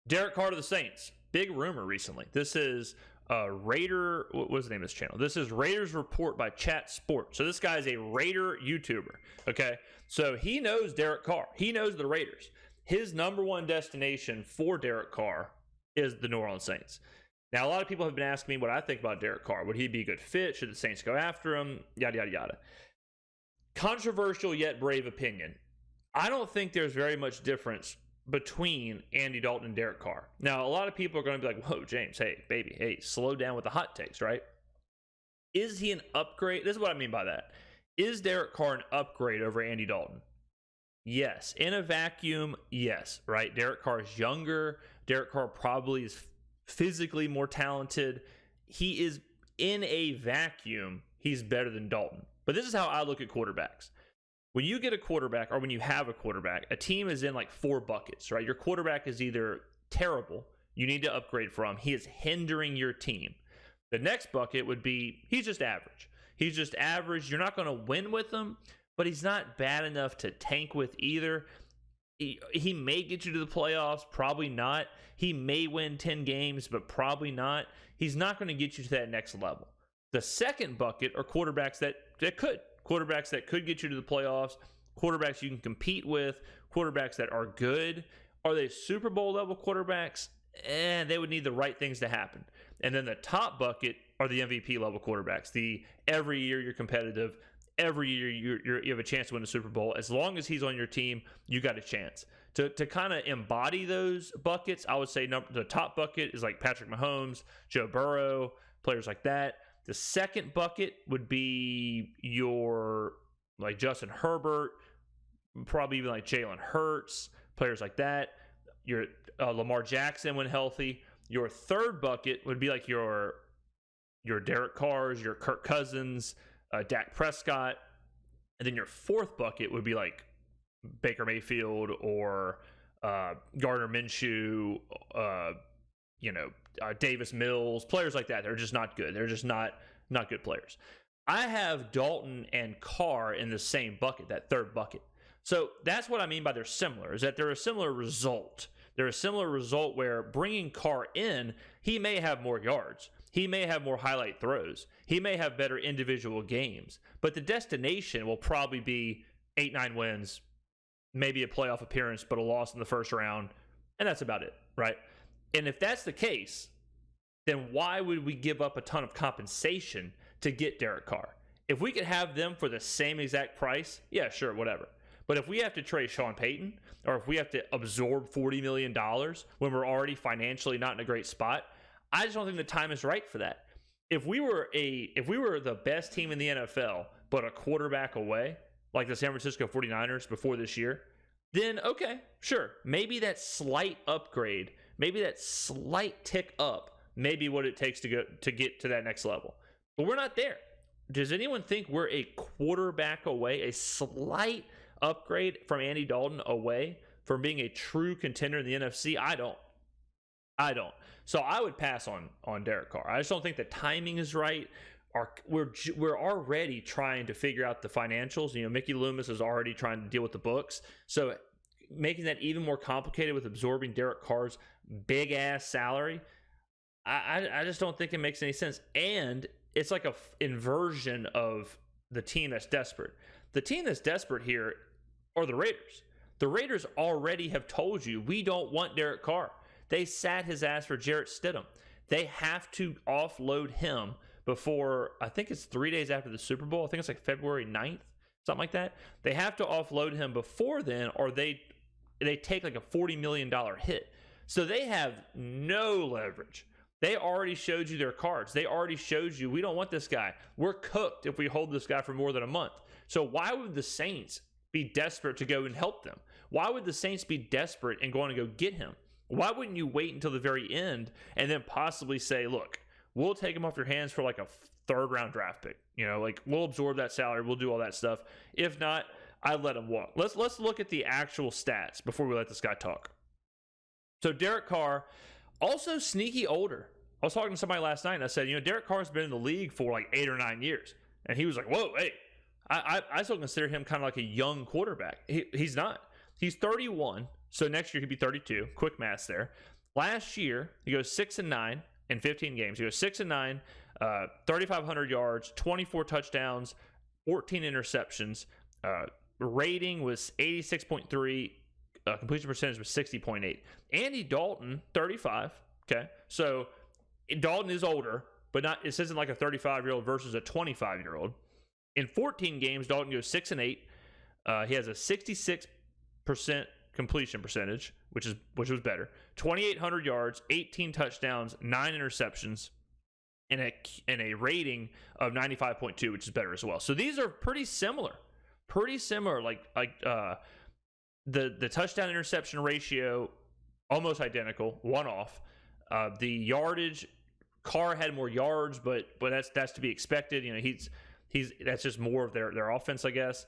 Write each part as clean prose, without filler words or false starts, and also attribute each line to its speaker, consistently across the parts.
Speaker 1: Derek Carr to the Saints. Big rumor recently. This is Raider. What was the name of this channel? This is Raiders Report by Chat Sports. So this guy is a Raider YouTuber. Okay. So he knows Derek Carr. He knows the Raiders. His number one destination for Derek Carr is the New Orleans Saints. Now, a lot of people have been asking me what I think about Derek Carr. Would he be a good fit? Should the Saints go after him? Yada, yada, yada. Controversial yet brave opinion. I don't think there's very much difference between Andy Dalton and Derek Carr. Now, a lot of people are going to be like, whoa, James, hey, baby, hey, slow down with the hot takes, right? Is he an upgrade? This is what I mean by that. Is Derek Carr an upgrade over Andy Dalton? Yes. In a vacuum, yes, right? Derek Carr is younger. Derek Carr probably is physically more talented. He is, in a vacuum, he's better than Dalton. But this is how I look at quarterbacks. When you get a quarterback, or when you have a quarterback, a team is in like 4 buckets, right? Your quarterback is either terrible, you need to upgrade from, he is hindering your team. The next bucket would be, he's just average. He's just average. You're not going to win with him, but he's not bad enough to tank with either. He may get you to the playoffs, probably not. He may win 10 games, but probably not. He's not going to get you to that next level. The second bucket are quarterbacks that could. Quarterbacks that could get you to the playoffs, quarterbacks you can compete with, quarterbacks that are good. Are they Super Bowl level quarterbacks? They would need the right things to happen. And then the top bucket are the MVP level quarterbacks. The every year you're competitive, every year you have a chance to win the Super Bowl. As long as he's on your team, you got a chance. To kind of embody those buckets, I would say the top bucket is like Patrick Mahomes, Joe Burrow, players like that. The second bucket would be your like Justin Herbert, probably even like Jalen Hurts, players like that. Your Lamar Jackson when healthy. Your third bucket would be like your Derek Carrs, your Kirk Cousins, Dak Prescott. And then your fourth bucket would be like Baker Mayfield or Gardner Minshew, Davis Mills, players like that. They're just not good. They're just not good players. I have Dalton and Carr in the same bucket, that third bucket. So that's what I mean by they're similar, is that they're a similar result. They're a similar result where bringing Carr in, he may have more yards. He may have more highlight throws. He may have better individual games. But the destination will probably be 8-9 wins, maybe a playoff appearance, but a loss in the first round. And that's about it, right? And if that's the case, then why would we give up a ton of compensation to get Derek Carr? If we could have them for the same exact price, yeah, sure, whatever. But if we have to trade Sean Payton, or if we have to absorb $40 million when we're already financially not in a great spot, I just don't think the time is right for that. If we were the best team in the NFL, but a quarterback away, like the San Francisco 49ers before this year, then okay, sure. Maybe that slight upgrade, maybe that slight tick up, maybe what it takes to get to that next level. But we're not there. Does anyone think we're a quarterback away, a slight upgrade from Andy Dalton away from being a true contender in the NFC? I don't. So I would pass on Derek Carr. I just don't think the timing is right. We're already trying to figure out the financials. Mickey Loomis is already trying to deal with the books. So making that even more complicated with absorbing Derek Carr's big ass salary, I just don't think it makes any sense. And it's like a inversion of the team that's desperate. The team that's desperate here are the Raiders. The Raiders already have told you, we don't want Derek Carr. They sat his ass for Jarrett Stidham. They have to offload him before, I think it's 3 days after the Super Bowl. I think it's like February 9th, something like that. They have to offload him before then, or they take like a $40 million hit. So they have no leverage. They already showed you their cards. They already showed you, we don't want this guy. We're cooked if we hold this guy for more than a month. So why would the Saints be desperate to go and help them? Why would the Saints be desperate and going to go get him? Why wouldn't you wait until the very end and then possibly say, look, we'll take him off your hands for like a third-round draft pick. We'll absorb that salary. We'll do all that stuff. If not, I'd let him walk. Let's look at the actual stats before we let this guy talk. So Derek Carr, also sneaky older. I was talking to somebody last night and I said, Derek Carr's been in the league for like 8 or 9 years. And he was like, whoa, hey, I still consider him kind of like a young quarterback. He's not. He's 31. So next year he'd be 32. Quick math there. Last year, he goes 6-9 in 15 games. He goes 6-9, 3,500 yards, 24 touchdowns, 14 interceptions. Rating was 86.3. Completion percentage was 60.8. Andy Dalton, 35. Okay, so Dalton is older, but not. This isn't like a 35-year-old versus a 25-year-old. In 14 games, Dalton goes 6-8. He has a 66% completion percentage, which was better. 2,800 yards, 18 touchdowns, 9 interceptions, and a rating of 95.2, which is better as well. So these are pretty similar. The touchdown interception ratio almost identical, one off. The yardage, Carr had more yards, but that's to be expected. You know, he's that's just more of their offense, I guess.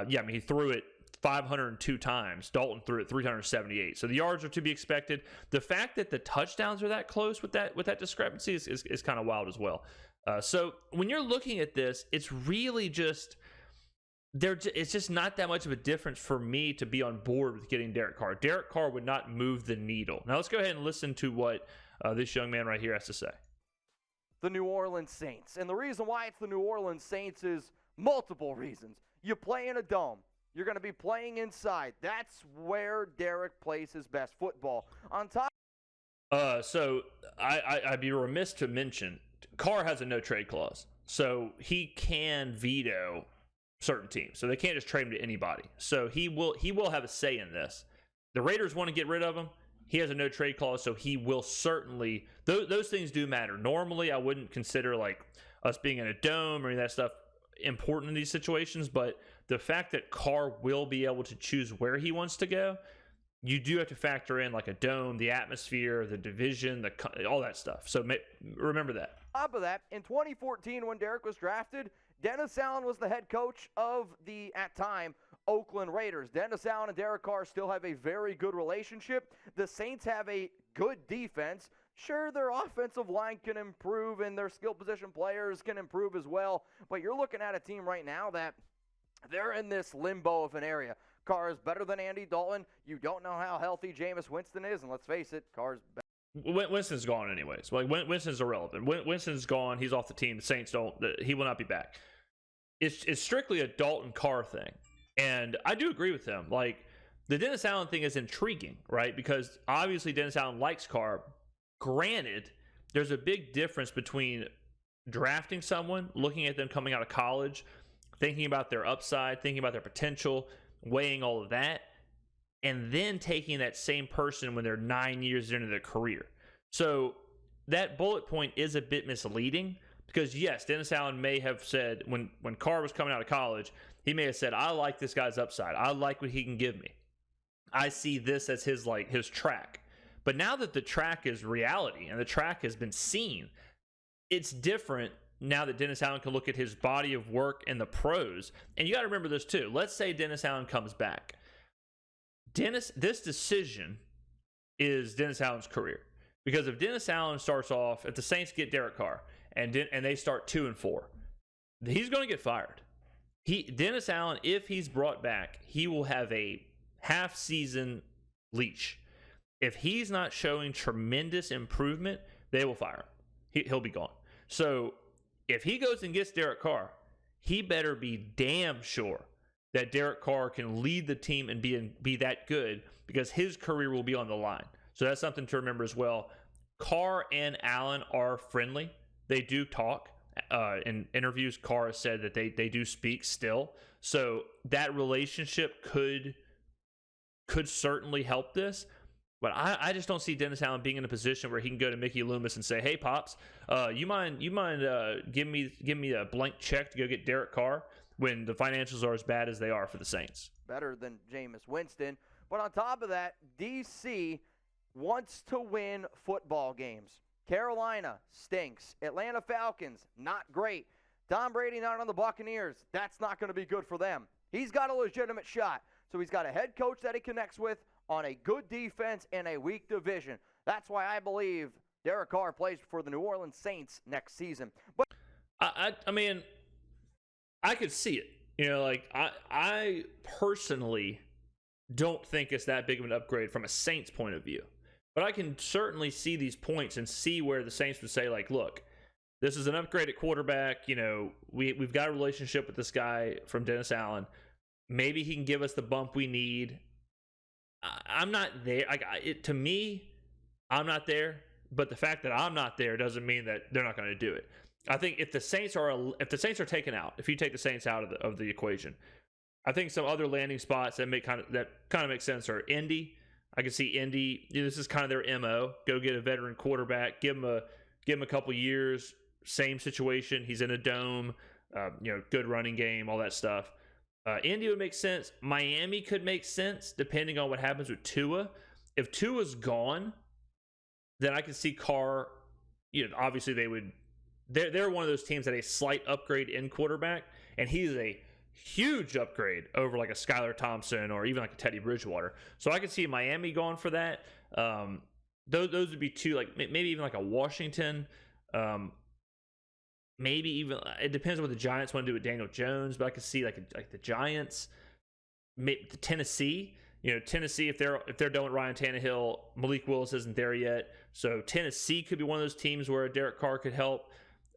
Speaker 1: He threw it 502 times. Dalton threw it 378. So the yards are to be expected. The fact that the touchdowns are that close with that discrepancy is kind of wild as well. So when you're looking at this, it's really just it's just not that much of a difference for me to be on board with getting Derek Carr. Derek Carr would not move the needle. Now let's go ahead and listen to what this young man right here has to say.
Speaker 2: The New Orleans Saints. And the reason why it's the New Orleans Saints is multiple reasons. You play in a dome. You're going to be playing inside. That's where Derek plays his best football. On top.
Speaker 1: So I'd be remiss to mention Carr has a no trade clause, so he can veto certain teams. So they can't just trade him to anybody. So he will have a say in this. The Raiders want to get rid of him. He has a no trade clause, so he will certainly. Those things do matter. Normally, I wouldn't consider like us being in a dome or any of that stuff important in these situations, but the fact that Carr will be able to choose where he wants to go, you do have to factor in like a dome, the atmosphere, the division, all that stuff. So remember that.
Speaker 2: On top of that, in 2014 when Derek was drafted, Dennis Allen was the head coach of the, at time, Oakland Raiders. Dennis Allen and Derek Carr still have a very good relationship. The Saints have a good defense. Sure, their offensive line can improve and their skill position players can improve as well, but you're looking at a team right now that they're in this limbo of an area. Carr is better than Andy Dalton. You don't know how healthy Jameis Winston is, and let's face it, Carr's better.
Speaker 1: Winston's gone anyways. Like Winston's irrelevant. Winston's gone. He's off the team. The Saints don't. He will not be back. It's strictly a Dalton Carr thing, and I do agree with him. Like the Dennis Allen thing is intriguing, right? Because obviously Dennis Allen likes Carr. Granted, there's a big difference between drafting someone, looking at them coming out of college, thinking about their upside, thinking about their potential, weighing all of that, and then taking that same person when they're 9 years into their career. So that bullet point is a bit misleading because, yes, Dennis Allen may have said when Carr was coming out of college, he may have said, I like this guy's upside. I like what he can give me. I see this as his track. But now that the track is reality and the track has been seen, it's different now that Dennis Allen can look at his body of work and the pros. And you got to remember this too. Let's say Dennis Allen comes back. This decision is Dennis Allen's career. Because if Dennis Allen starts off, if the Saints get Derek Carr and they start 2-4, he's going to get fired. Dennis Allen, if he's brought back, he will have a half-season leash. If he's not showing tremendous improvement, they will fire him. He'll be gone. So if he goes and gets Derek Carr, he better be damn sure that Derek Carr can lead the team and be that good because his career will be on the line. So that's something to remember as well. Carr and Allen are friendly. They do talk. In interviews, Carr has said that they do speak still. So that relationship could certainly help this. But I just don't see Dennis Allen being in a position where he can go to Mickey Loomis and say, "Hey, Pops, you mind give me a blank check to go get Derek Carr," when the financials are as bad as they are for the Saints.
Speaker 2: Better than Jameis Winston. But on top of that, DC wants to win football games. Carolina stinks. Atlanta Falcons, not great. Tom Brady not on the Buccaneers. That's not going to be good for them. He's got a legitimate shot. So he's got a head coach that he connects with on a good defense in a weak division. That's why I believe Derek Carr plays for the New Orleans Saints next season. But
Speaker 1: I mean, I could see it. You know, like I personally don't think it's that big of an upgrade from a Saints point of view. But I can certainly see these points and see where the Saints would say, like, look, this is an upgraded quarterback. You know, we've got a relationship with this guy from Dennis Allen. Maybe he can give us the bump we need. I'm not there. To me, I'm not there. But the fact that I'm not there doesn't mean that they're not going to do it. I think if the Saints are taken out, if you take the Saints out of the equation, I think some other landing spots that kind of make sense are Indy. I can see Indy. This is kind of their MO. Go get a veteran quarterback. Give him a couple years. Same situation. He's in a dome. Good running game. All that stuff. Indy would make sense. Miami could make sense depending on what happens with Tua. If Tua's gone, then I can see Carr. Obviously they would. They're one of those teams that a slight upgrade in quarterback, and he's a huge upgrade over like a Skylar Thompson or even like a Teddy Bridgewater. So I can see Miami going for that. Those would be two, like maybe even like a Washington. Maybe even, it depends on what the Giants want to do with Daniel Jones, but I could see like the Giants, Tennessee. Tennessee, if they're done with Ryan Tannehill, Malik Willis isn't there yet. So Tennessee could be one of those teams where Derek Carr could help.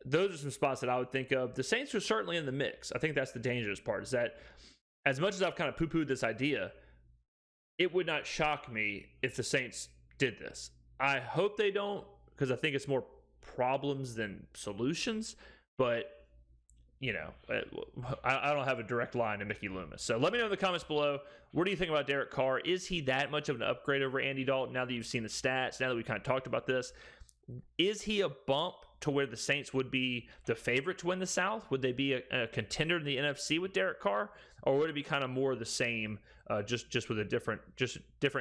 Speaker 1: Those are some spots that I would think of. The Saints are certainly in the mix. I think that's the dangerous part, is that as much as I've kind of poo-pooed this idea, it would not shock me if the Saints did this. I hope they don't, because I think it's more problems than solutions. But, I don't have a direct line to Mickey Loomis. So let me know in the comments below, what do you think about Derek Carr? Is he that much of an upgrade over Andy Dalton now that you've seen the stats, now that we kind of talked about this? Is he a bump to where the Saints would be the favorite to win the South? Would they be a contender in the NFC with Derek Carr? Or would it be kind of more the same, just with a different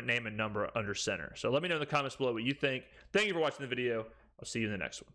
Speaker 1: name and number under center? So let me know in the comments below what you think. Thank you for watching the video. I'll see you in the next one.